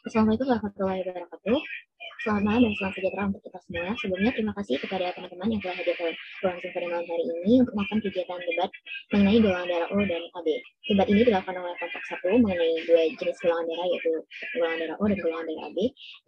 Assalamualaikum warahmatullahi wabarakatuh. Selamat malam dan selamat sejahtera untuk kita semua. Sebelumnya terima kasih kepada teman-teman yang telah hadir ke ruang Zoom pada malam hari ini untuk melakukan kegiatan debat mengenai golongan darah O dan AB. Debat ini dilakukan oleh kelompok 1 mengenai dua jenis golongan darah, yaitu golongan darah O dan golongan darah AB.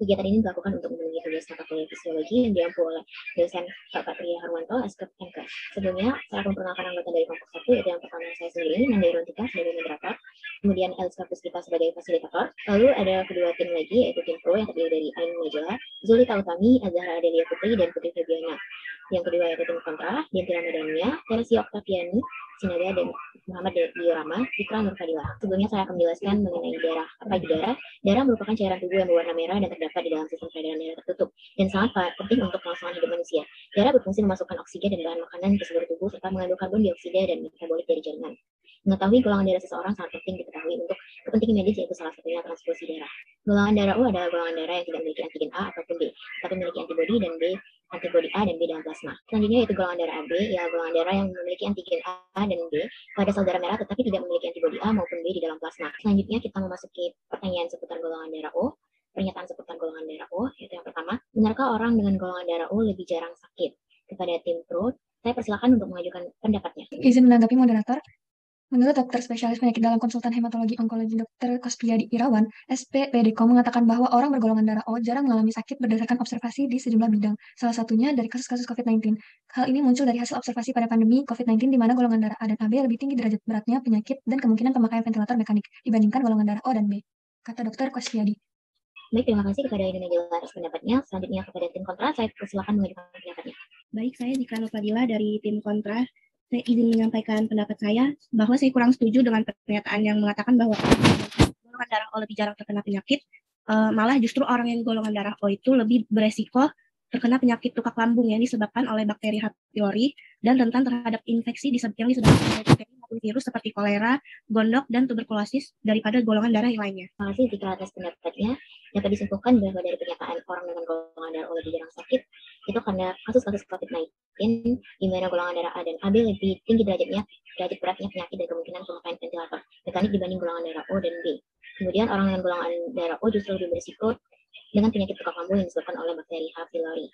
Kegiatan ini dilakukan untuk memenuhi tugas mata kuliah fisiologi yang diampu oleh dosen Pak Patria Harwanto, Askep MK. Sebelumnya, saya akan memperkenalkan anggota dari kelompok 1, yaitu yang pertama saya sendiri, Nanda Rontika sebagai moderator, kemudian Elska Puspita sebagai fasilitator, lalu ada kedua tim lagi, yaitu tim pro yang terdiri dari Ain Majela, Zulita Utami, Azhara Adelia Putri, dan Putri Febiana. Yang kedua yaitu tim kontra, Diantira Medania, Teresi Oktaviani, Sinaga, dan Muhammad Diorama, Fitra Nurfadila. Sebelumnya saya akan menjelaskan mengenai darah. Apa itu darah? Darah merupakan cairan tubuh yang berwarna merah dan terdapat di dalam sistem peredaran darah tertutup, dan sangat penting untuk kelangsungan hidup manusia. Darah berfungsi memasukkan oksigen dan bahan makanan ke seluruh tubuh, serta mengandung karbon dioksida dan metabolit dari jaringan. Mengetahui golongan darah seseorang sangat penting diketahui untuk kepentingan medis, yaitu salah satunya transfusi darah. Golongan darah O adalah golongan darah yang tidak memiliki antigen A ataupun B, tapi memiliki antibodi dan B, antibodi A dan B dalam plasma. Selanjutnya yaitu golongan darah AB, ya golongan darah yang memiliki antigen A dan B pada sel darah merah tetapi tidak memiliki antibodi A maupun B di dalam plasma. Selanjutnya kita memasuki pertanyaan seputar golongan darah O. Pernyataan seputar golongan darah O, yaitu yang pertama, benarkah orang dengan golongan darah O lebih jarang sakit? Kepada tim pro, saya persilakan untuk mengajukan pendapatnya. Izin menanggapi moderator. Menurut dokter spesialis penyakit dalam konsultan hematologi onkologi Dr. Kospiadi Irawan, SPPDKOM mengatakan bahwa orang bergolongan darah O jarang mengalami sakit berdasarkan observasi di sejumlah bidang, salah satunya dari kasus-kasus COVID-19. Hal ini muncul dari hasil observasi pada pandemi COVID-19 di mana golongan darah A dan AB lebih tinggi derajat beratnya penyakit dan kemungkinan pemakaian ventilator mekanik dibandingkan golongan darah O dan B, kata Dr. Kospiadi. Baik, terima kasih kepada Indonesia atas pendapatnya. Selanjutnya kepada tim kontra, saya persilakan mengajukan pendapatnya. Baik, saya Dika Nurfadila dari tim kontra. Saya izin menyampaikan pendapat saya bahwa saya kurang setuju dengan pernyataan yang mengatakan bahwa golongan darah O lebih jarang terkena penyakit. Malah justru orang yang golongan darah O itu lebih beresiko terkena penyakit tukak lambung yang disebabkan oleh bakteri H. pylori dan rentan terhadap infeksi yang disebabkan oleh bakteri maupun virus seperti kolera, gondok, dan tuberkulosis daripada golongan darah yang lainnya. Terima kasih Dika atas pendapatnya. Dapat disimpulkan bahwa dari pernyataan orang dengan golongan darah O lebih jarang sakit itu karena kasus-kasus COVID-19 di mana golongan darah A dan AB lebih tinggi derajat beratnya penyakit dan kemungkinan pemakaian ventilator mekanik dibanding golongan darah O dan B. Kemudian orang dengan golongan darah O justru lebih berisiko dengan penyakit tukak lambung yang disebabkan oleh bakteri H. pylori.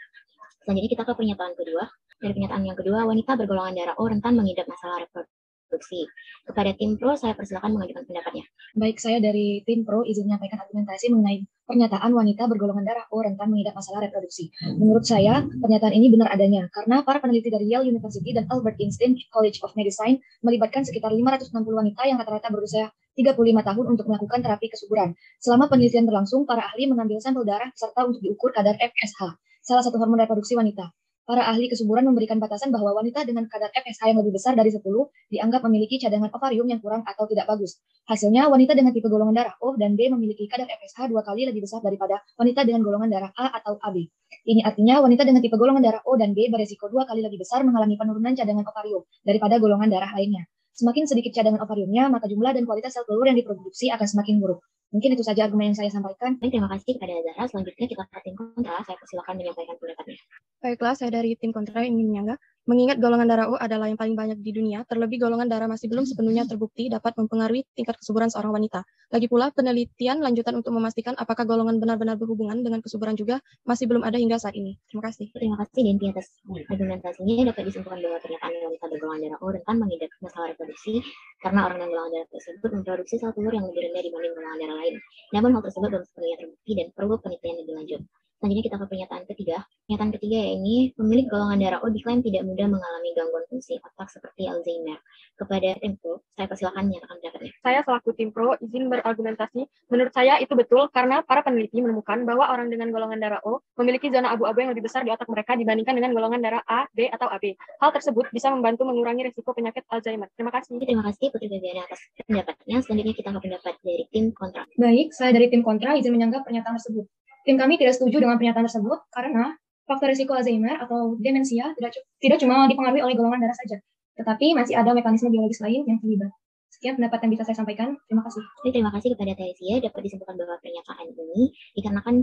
Selanjutnya kita ke pernyataan kedua. Dari pernyataan yang kedua, wanita bergolongan darah O rentan mengidap masalah reproduksi. Kepada tim pro, saya persilakan mengajukan pendapatnya. Baik, saya dari tim pro izin menyampaikan argumentasi mengenai pernyataan wanita bergolongan darah O rentan mengidap masalah reproduksi. Menurut saya, pernyataan ini benar adanya karena para peneliti dari Yale University dan Albert Einstein College of Medicine melibatkan sekitar 560 wanita yang rata-rata berusia 35 tahun untuk melakukan terapi kesuburan. Selama penelitian berlangsung, para ahli mengambil sampel darah serta untuk diukur kadar FSH, salah satu hormon reproduksi wanita. Para ahli kesuburan memberikan batasan bahwa wanita dengan kadar FSH yang lebih besar dari 10 dianggap memiliki cadangan ovarium yang kurang atau tidak bagus. Hasilnya, wanita dengan tipe golongan darah O dan B memiliki kadar FSH 2 kali lebih besar daripada wanita dengan golongan darah A atau AB. Ini artinya wanita dengan tipe golongan darah O dan B beresiko 2 kali lebih besar mengalami penurunan cadangan ovarium daripada golongan darah lainnya. Semakin sedikit cadangan ovariumnya, maka jumlah dan kualitas sel telur yang diproduksi akan semakin buruk. Mungkin itu saja argumen yang saya sampaikan. Baik, terima kasih kepada Zahra. Selanjutnya kita ke tim kontra. Saya persilakan menyampaikan pendapatnya. Baiklah, saya dari tim kontra ingin menyanggah. Mengingat golongan darah O adalah yang paling banyak di dunia, terlebih golongan darah masih belum sepenuhnya terbukti dapat mempengaruhi tingkat kesuburan seorang wanita. Lagi pula, penelitian lanjutan untuk memastikan apakah golongan benar-benar berhubungan dengan kesuburan juga masih belum ada hingga saat ini. Terima kasih. Terima kasih Denti atas argumentasinya. Dapat disimpulkan bahwa pernyataan wanita bergolongan darah O rentan mengidap masalah reproduksi karena orang dengan golongan darah tersebut memproduksi sel telur yang lebih rendah dibanding golongan darah lain. Namun hal tersebut belum sepenuhnya terbukti dan perlu penelitian lebih lanjut. Selanjutnya kita ke pernyataan ketiga. Pernyataan ketiga ini, pemilik golongan darah O diklaim tidak mudah mengalami gangguan fungsi otak seperti Alzheimer. Kepada tim pro, saya persilakan menyatakan pendapatnya. Saya selaku tim pro izin berargumentasi. Menurut saya itu betul karena para peneliti menemukan bahwa orang dengan golongan darah O memiliki zona abu-abu yang lebih besar di otak mereka dibandingkan dengan golongan darah A, B, atau AB. Hal tersebut bisa membantu mengurangi risiko penyakit Alzheimer. Terima kasih. Terima kasih Putri Febiana atas pendapatnya. Selanjutnya kita ke pendapat dari tim kontra. Baik, saya dari tim kontra izin menyanggah pernyataan tersebut. Tim kami tidak setuju dengan pernyataan tersebut karena faktor risiko Alzheimer atau demensia tidak cuma dipengaruhi oleh golongan darah saja, tetapi masih ada mekanisme biologis lain yang terlibat. Sekian pendapat yang bisa saya sampaikan. Terima kasih. Terima kasih kepada Teresia. Dapat disimpulkan bahwa pernyataan ini dikarenakan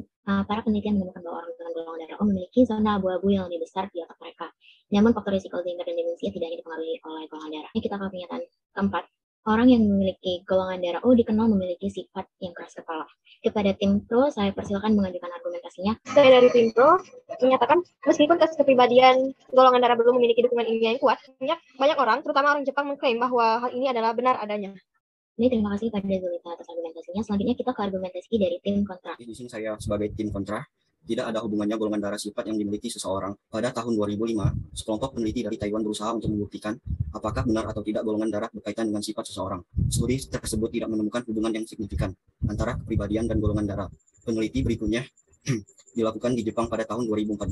para penelitian menemukan bahwa orang dengan golongan darah O memiliki zona abu-abu yang lebih besar di otak mereka. Namun faktor risiko Alzheimer dan demensia tidak hanya dipengaruhi oleh golongan darah. Ini kita ke pernyataan keempat. Orang yang memiliki golongan darah O dikenal memiliki sifat yang keras kepala. Kepada tim pro, saya persilakan mengajukan argumentasinya. Saya dari tim pro menyatakan meskipun tes kepribadian golongan darah belum memiliki dukungan ilmiah yang kuat, banyak orang, terutama orang Jepang, mengklaim bahwa hal ini adalah benar adanya. Ini terima kasih pada Zulita atas argumentasinya. Selanjutnya kita ke argumentasi dari tim kontra. Di sini saya sebagai tim kontra, tidak ada hubungannya golongan darah sifat yang dimiliki seseorang. Pada tahun 2005, sekelompok peneliti dari Taiwan berusaha untuk membuktikan apakah benar atau tidak golongan darah berkaitan dengan sifat seseorang. Studi tersebut tidak menemukan hubungan yang signifikan antara kepribadian dan golongan darah. Peneliti berikutnya dilakukan di Jepang pada tahun 2014.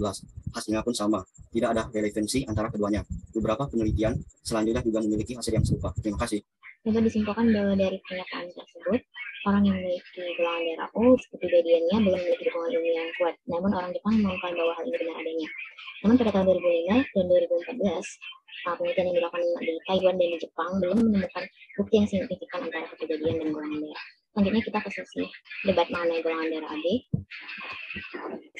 Hasilnya pun sama, tidak ada relevansi antara keduanya. Beberapa penelitian selanjutnya juga memiliki hasil yang serupa. Terima kasih. Dapat disimpulkan bahwa dari pernyataan tersebut, orang yang memiliki golongan darah O kepribadiannya belum memiliki dukungan ilmiah yang kuat. Namun orang Jepang mengklaim bahwa hal ini benar adanya. Namun pada tahun 2005 dan 2014, penelitian yang dilakukan di Taiwan dan di Jepang belum menemukan bukti yang signifikan antara kepribadian dan golongan darah. Selanjutnya kita ke sesi debat mengenai golongan darah AB.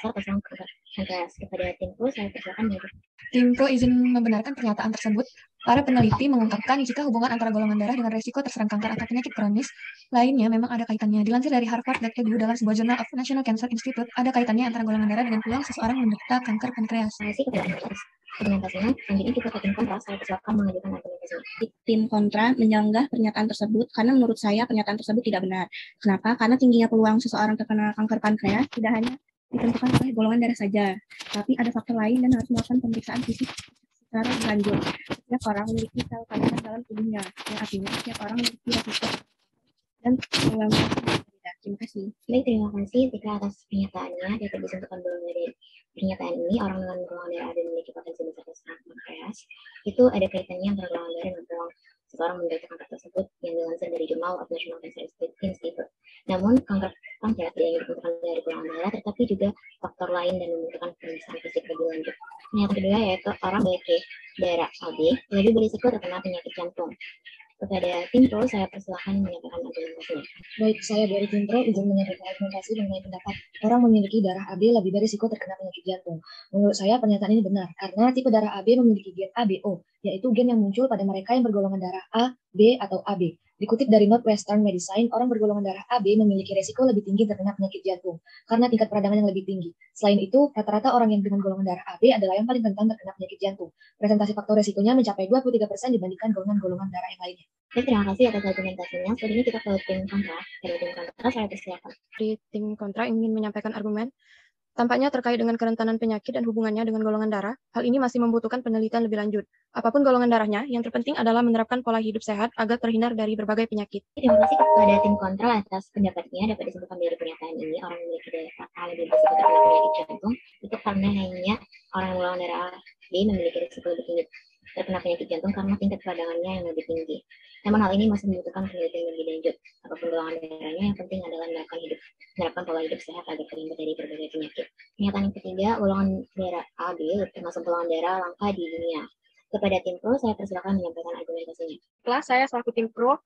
Saya pasang kepada tim pro, saya persilakan menjawab. Tim pro izin membenarkan pernyataan tersebut. Para peneliti mengungkapkan jika hubungan antara golongan darah dengan resiko terserang kanker atau penyakit kronis lainnya memang ada kaitannya. Dilansir dari Harvard.edu dalam sebuah jurnal of National Cancer Institute, ada kaitannya antara golongan darah dengan peluang seseorang menderita kanker pankreas. Terima kasih kepada argumentasinya. Selanjutnya kita ke tim kontra, saya persilakan mengajukan argumentasinya. Tim kontra menyanggah pernyataan tersebut karena menurut saya pernyataan tersebut tidak benar. Kenapa? Karena tingginya peluang seseorang terkena kanker pankreas tidak hanya ditentukan oleh golongan darah saja, tapi ada faktor lain dan harus melakukan pemeriksaan fisik secara berlanjut. Setiap orang memiliki sel kanker dalam tubuhnya, yang artinya setiap orang memiliki resiko dan peluang berbeda. Terima kasih. Baik, terima kasih Tika atas pernyataannya. Dapat disimpulkan bahwa dari pernyataan ini, orang dengan golongan darah AB memiliki potensi besar terserang pankreas. Itu ada kaitannya antara golongan darah dan peluang seseorang menderita kanker tersebut yang dilansir dari Journal of National Cancer Institute. Namun, kanker pankreas tidak hanya ditentukan dari golongan darah, tetapi juga faktor lain dan membutuhkan pemeriksaan fisik lebih lanjut. Pernyataan kedua yaitu orang memiliki darah AB lebih berisiko terkena penyakit jantung. Kepada tim pro, saya persilahkan menyampaikan argumentasinya. Baik, saya dari tim pro izin menyampaikan argumentasi mengenai pendapat orang memiliki darah AB lebih berisiko terkena penyakit jantung. Menurut saya pernyataan ini benar, karena tipe darah AB memiliki gen ABO, yaitu gen yang muncul pada mereka yang bergolongan darah A, B, atau AB. Dikutip dari Northwestern Medicine, orang bergolongan darah AB memiliki resiko lebih tinggi terkena penyakit jantung, karena tingkat peradangan yang lebih tinggi. Selain itu, rata-rata orang yang dengan golongan darah AB adalah yang paling rentan terkena penyakit jantung. Presentasi faktor resikonya mencapai 23% dibandingkan golongan-golongan darah yang lainnya. Baik, terima kasih atas argumentasinya. Selanjutnya kita ke tim kontra. Dari tim kontra, saya persilakan. Di tim kontra ingin menyampaikan argumen. Tampaknya terkait dengan kerentanan penyakit dan hubungannya dengan golongan darah, hal ini masih membutuhkan penelitian lebih lanjut. Apapun golongan darahnya, yang terpenting adalah menerapkan pola hidup sehat agar terhindar dari berbagai penyakit. Terima kasih kepada tim kontra atas pendapatnya. Dapat disebutkan dari pernyataan ini, orang memiliki darah A lebih berisiko terkena penyakit jantung, itu karena hanya orang yang golongan darah B memiliki risiko lebih tinggi terkena penyakit jantung karena tingkat peradangannya yang lebih tinggi. Namun hal ini masih membutuhkan penelitian lebih lanjut. Apapun golongan darahnya, yang penting adalah menerapkan pola hidup sehat agar terhindar dari berbagai penyakit. Pernyataan yang ketiga, golongan darah AB termasuk golongan darah langka di dunia. Kepada tim pro, saya persilakan menyampaikan argumentasinya. Setelah saya selaku tim pro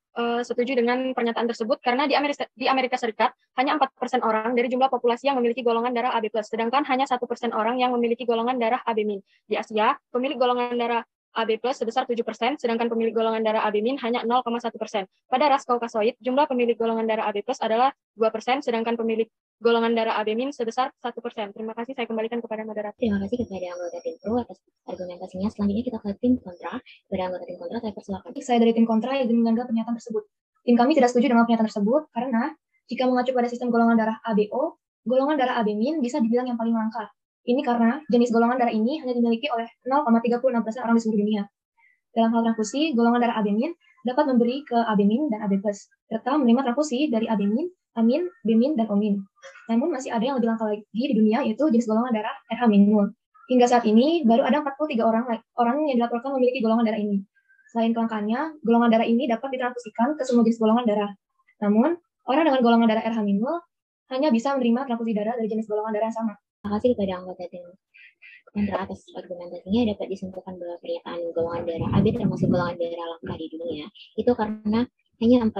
setuju dengan pernyataan tersebut karena di Amerika Serikat hanya 4% orang dari jumlah populasi yang memiliki golongan darah AB+, sedangkan hanya 1% orang yang memiliki golongan darah AB-. Di Asia, pemilik golongan darah AB+ sebesar 7%, sedangkan pemilik golongan darah AB- hanya 0,1%. Pada ras Kaukasoid, jumlah pemilik golongan darah AB+ adalah 2%, sedangkan pemilik golongan darah AB- sebesar 1%. Terima kasih, saya kembalikan kepada moderator. Terima kasih kepada anggota tim pro atas argumentasinya. Selanjutnya kita ke tim kontra. Kepada anggota tim kontra, saya persilakan. Saya dari tim kontra izin menyanggah pernyataan tersebut. Tim kami tidak setuju dengan pernyataan tersebut karena jika mengacu pada sistem golongan darah ABO, golongan darah AB- bisa dibilang yang paling langka. Ini karena jenis golongan darah ini hanya dimiliki oleh 0,36% orang di seluruh dunia. Dalam hal transfusi, golongan darah AB- dapat memberi ke AB- dan AB+, serta menerima transfusi dari AB-, amin, B-, dan O-. Namun masih ada yang lebih langka lagi di dunia, yaitu jenis golongan darah RH-. Hingga saat ini, baru ada 43 orang yang dilaporkan memiliki golongan darah ini. Selain kelangkaannya, golongan darah ini dapat ditransfusikan ke semua jenis golongan darah. Namun, orang dengan golongan darah RH- hanya bisa menerima transfusi darah dari jenis golongan darah yang sama. Terima kasih kepada anggota tim kontra atas argumentasinya. Dapat disimpulkan bahwa pernyataan golongan darah AB termasuk golongan darah langka di dunia itu karena hanya 4%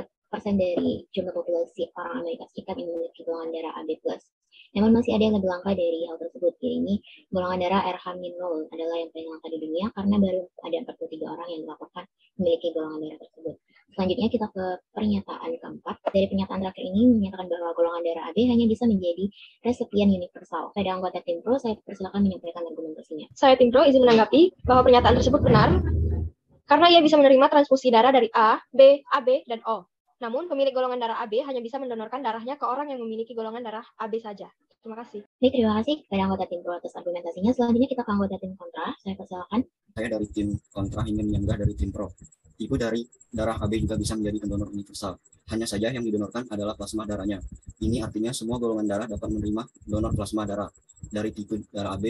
dari jumlah populasi orang Amerika Serikat yang memiliki golongan darah AB+. Namun masih ada yang lebih langka dari hal tersebut, yaitu golongan darah RH- adalah yang paling langka di dunia karena baru ada 43 orang yang dilaporkan memiliki golongan darah tersebut. Selanjutnya kita ke pernyataan keempat. Dari pernyataan terakhir ini menyatakan bahwa golongan darah AB hanya bisa menjadi resipien universal. Pada anggota tim pro, saya persilakan menyampaikan argumentasinya. Saya tim pro izin menanggapi bahwa pernyataan tersebut benar karena ia bisa menerima transfusi darah dari A, B, AB, dan O. Namun, pemilik golongan darah AB hanya bisa mendonorkan darahnya ke orang yang memiliki golongan darah AB saja. Terima kasih. Baik, terima kasih kepada anggota tim pro atas argumentasinya. Selanjutnya kita ke anggota tim kontra. Saya persilakan. Saya dari tim kontra ingin menyanggah dari tim pro. Tipe dari darah AB juga bisa menjadi pendonor universal. Hanya saja yang didonorkan adalah plasma darahnya. Ini artinya semua golongan darah dapat menerima donor plasma darah dari tipe darah AB.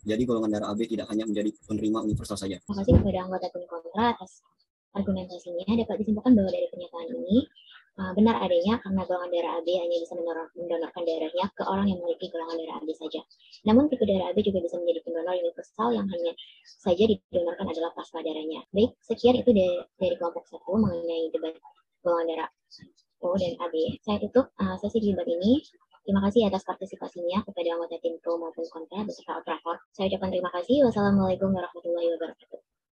Jadi golongan darah AB tidak hanya menjadi penerima universal saja. Terima kasih kepada anggota tim kontra atas argumentasinya. Dapat disimpulkan bahwa dari pernyataan ini benar adanya karena golongan darah AB hanya bisa mendonorkan darahnya ke orang yang memiliki golongan darah AB saja. Namun tipe darah AB juga bisa menjadi pendonor universal yang hanya saja didonorkan adalah plasma darahnya. Baik, sekian itu dari kelompok 1 mengenai debat golongan darah O dan AB. Saya tutup sesi debat ini. Terima kasih atas partisipasinya kepada anggota tim pro maupun kontra beserta operator. Saya ucapkan terima kasih. Wassalamualaikum warahmatullahi wabarakatuh.